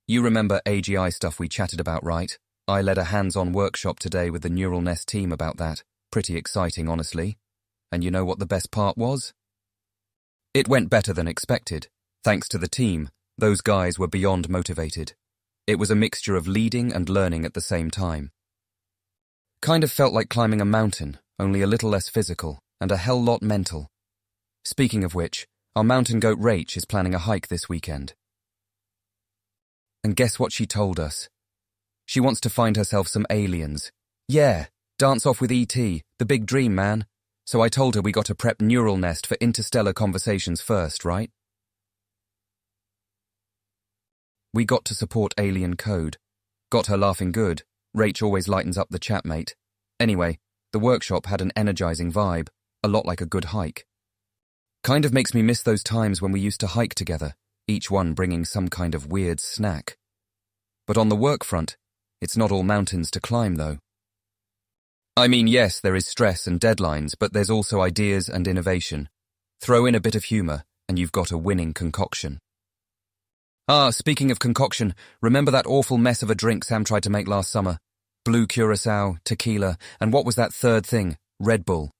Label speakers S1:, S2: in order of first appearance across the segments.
S1: You remember AGI stuff we chatted about, right? I led a hands-on workshop today with the Neural Nest team about that. Pretty exciting, honestly. And you know what the best part was? It went better than expected. Thanks to the team, those guys were beyond motivated. It was a mixture of leading and learning at the same time. Kind of felt like climbing a mountain, only a little less physical, and a hell lot mental. Speaking of which, our mountain goat Rach is planning a hike this weekend. And guess what she told us? She wants to find herself some aliens. Yeah, dance off with E.T., the big dream, man. So I told her we got to prep Neural Nest for interstellar conversations first, right? We got to support alien code. Got her laughing good. Rach always lightens up the chat, mate. Anyway, the workshop had an energizing vibe, a lot like a good hike. Kind of makes me miss those times when we used to hike together, each one bringing some kind of weird snack. But on the work front, it's not all mountains to climb, though. I mean, yes, there is stress and deadlines, but there's also ideas and innovation. Throw in a bit of humor, and you've got a winning concoction. Ah, speaking of concoction, remember that awful mess of a drink Sam tried to make last summer? Blue curacao, tequila, and what was that third thing? Red Bull.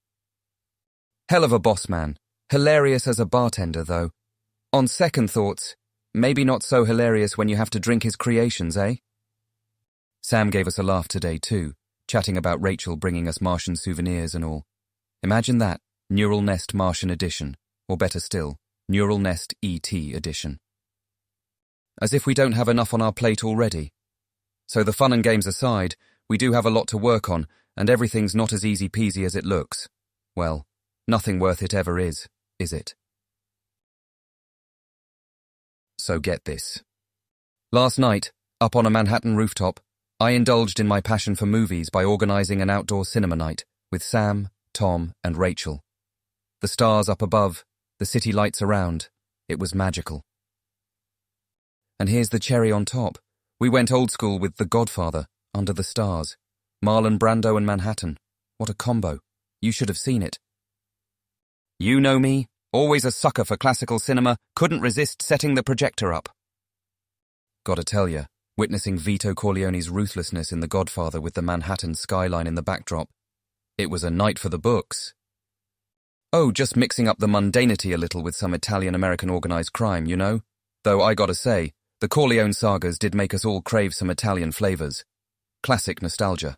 S1: Hell of a boss man. Hilarious as a bartender, though. On second thoughts, maybe not so hilarious when you have to drink his creations, eh? Sam gave us a laugh today, too, chatting about Rachel bringing us Martian souvenirs and all. Imagine that, Neural Nest Martian Edition, or better still, Neural Nest ET Edition. As if we don't have enough on our plate already. So the fun and games aside, we do have a lot to work on, and everything's not as easy peasy as it looks. Well, nothing worth it ever is it? So get this. Last night, up on a Manhattan rooftop, I indulged in my passion for movies by organizing an outdoor cinema night with Sam, Tom, and Rachel. The stars up above, the city lights around. It was magical. And here's the cherry on top. We went old school with The Godfather, Under the Stars. Marlon Brando and Manhattan. What a combo. You should have seen it. You know me, always a sucker for classical cinema, couldn't resist setting the projector up. Gotta tell ya, witnessing Vito Corleone's ruthlessness in The Godfather with the Manhattan skyline in the backdrop, it was a night for the books. Oh, just mixing up the mundanity a little with some Italian-American organized crime, you know? Though I gotta say, the Corleone sagas did make us all crave some Italian flavors. Classic nostalgia.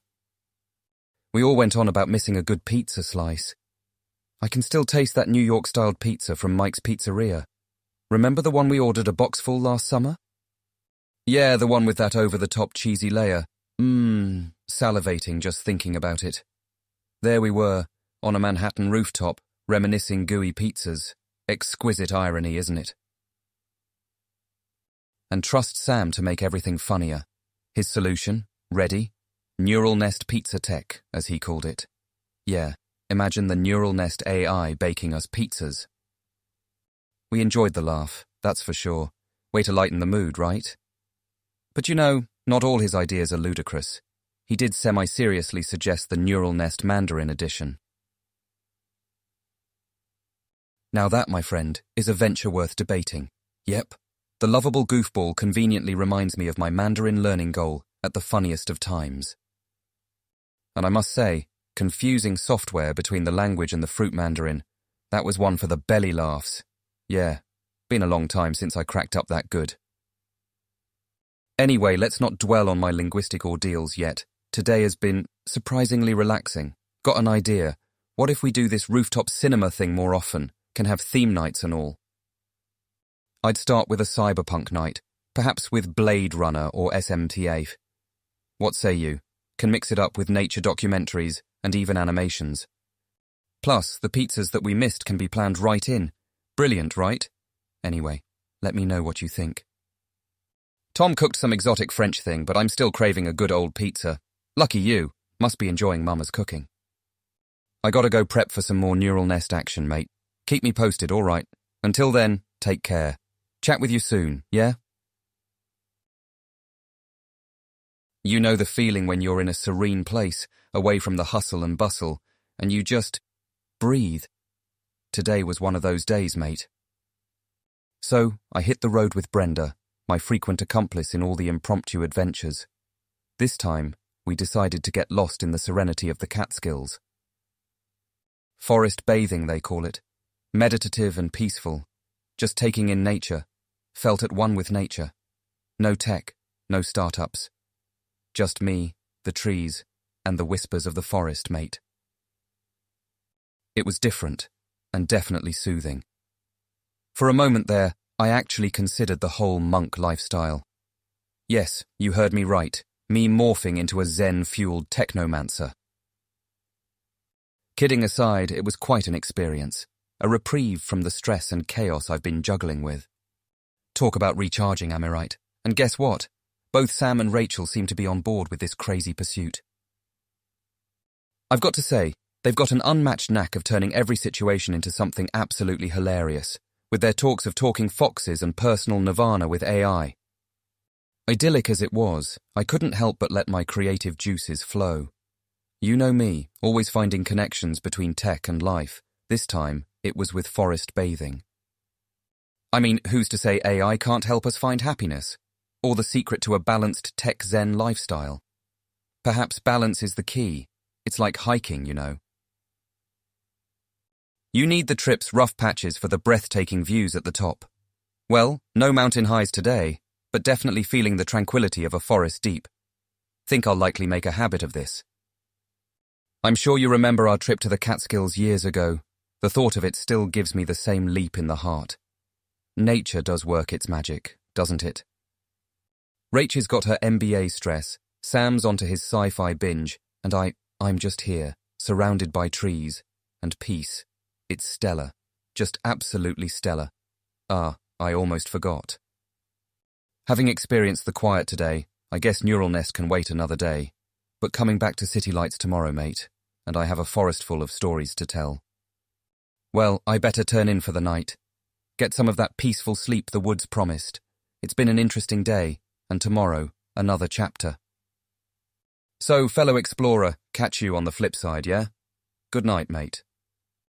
S1: We all went on about missing a good pizza slice. I can still taste that New York-styled pizza from Mike's Pizzeria. Remember the one we ordered a box full last summer? Yeah, the one with that over-the-top cheesy layer. Salivating just thinking about it. There we were, on a Manhattan rooftop, reminiscing gooey pizzas. Exquisite irony, isn't it? And trust Sam to make everything funnier. His solution, ready? Neural Nest Pizza Tech, as he called it. Yeah, imagine the Neural Nest AI baking us pizzas. We enjoyed the laugh, that's for sure. Way to lighten the mood, right? But you know, not all his ideas are ludicrous. He did semi-seriously suggest the Neural Nest Mandarin edition. Now that, my friend, is a venture worth debating. Yep, the lovable goofball conveniently reminds me of my Mandarin learning goal at the funniest of times. And I must say, confusing software between the language and the fruit mandarin, that was one for the belly laughs. Yeah, been a long time since I cracked up that good. Anyway, let's not dwell on my linguistic ordeals yet. Today has been surprisingly relaxing. Got an idea. What if we do this rooftop cinema thing more often? Can have theme nights and all. I'd start with a cyberpunk night, perhaps with Blade Runner or SMT8. What say you? Can mix it up with nature documentaries and even animations. Plus, the pizzas that we missed can be planned right in. Brilliant, right? Anyway, let me know what you think. Tom cooked some exotic French thing, but I'm still craving a good old pizza. Lucky you. Must be enjoying Mama's cooking. I gotta go prep for some more Neural Nest action, mate. Keep me posted, all right? Until then, take care. Chat with you soon, yeah? You know the feeling when you're in a serene place, away from the hustle and bustle, and you just breathe. Today was one of those days, mate. So, I hit the road with Brenda, my frequent accomplice in all the impromptu adventures. This time, we decided to get lost in the serenity of the Catskills. Forest bathing, they call it. Meditative and peaceful. Just taking in nature. Felt at one with nature. No tech, no startups. Just me, the trees, and the whispers of the forest, mate. It was different, and definitely soothing. For a moment there, I actually considered the whole monk lifestyle. Yes, you heard me right, me morphing into a Zen-fueled technomancer. Kidding aside, it was quite an experience, a reprieve from the stress and chaos I've been juggling with. Talk about recharging, am I right? And guess what? Both Sam and Rachel seem to be on board with this crazy pursuit. I've got to say, they've got an unmatched knack of turning every situation into something absolutely hilarious, with their talks of talking foxes and personal nirvana with AI. Idyllic as it was, I couldn't help but let my creative juices flow. You know me, always finding connections between tech and life. This time, it was with forest bathing. I mean, who's to say AI can't help us find happiness? Or the secret to a balanced tech Zen lifestyle? Perhaps balance is the key. It's like hiking, you know. You need the trip's rough patches for the breathtaking views at the top. Well, no mountain highs today, but definitely feeling the tranquility of a forest deep. Think I'll likely make a habit of this. I'm sure you remember our trip to the Catskills years ago. The thought of it still gives me the same leap in the heart. Nature does work its magic, doesn't it? Rach has got her MBA stress, Sam's onto his sci-fi binge, and I'm just here, surrounded by trees and peace. It's stellar, just absolutely stellar. Ah, I almost forgot. Having experienced the quiet today, I guess Neural Nest can wait another day. But coming back to City Lights tomorrow, mate, and I have a forest full of stories to tell. Well, I better turn in for the night. Get some of that peaceful sleep the woods promised. It's been an interesting day, and tomorrow, another chapter. So, fellow explorer, catch you on the flip side, yeah? Good night, mate.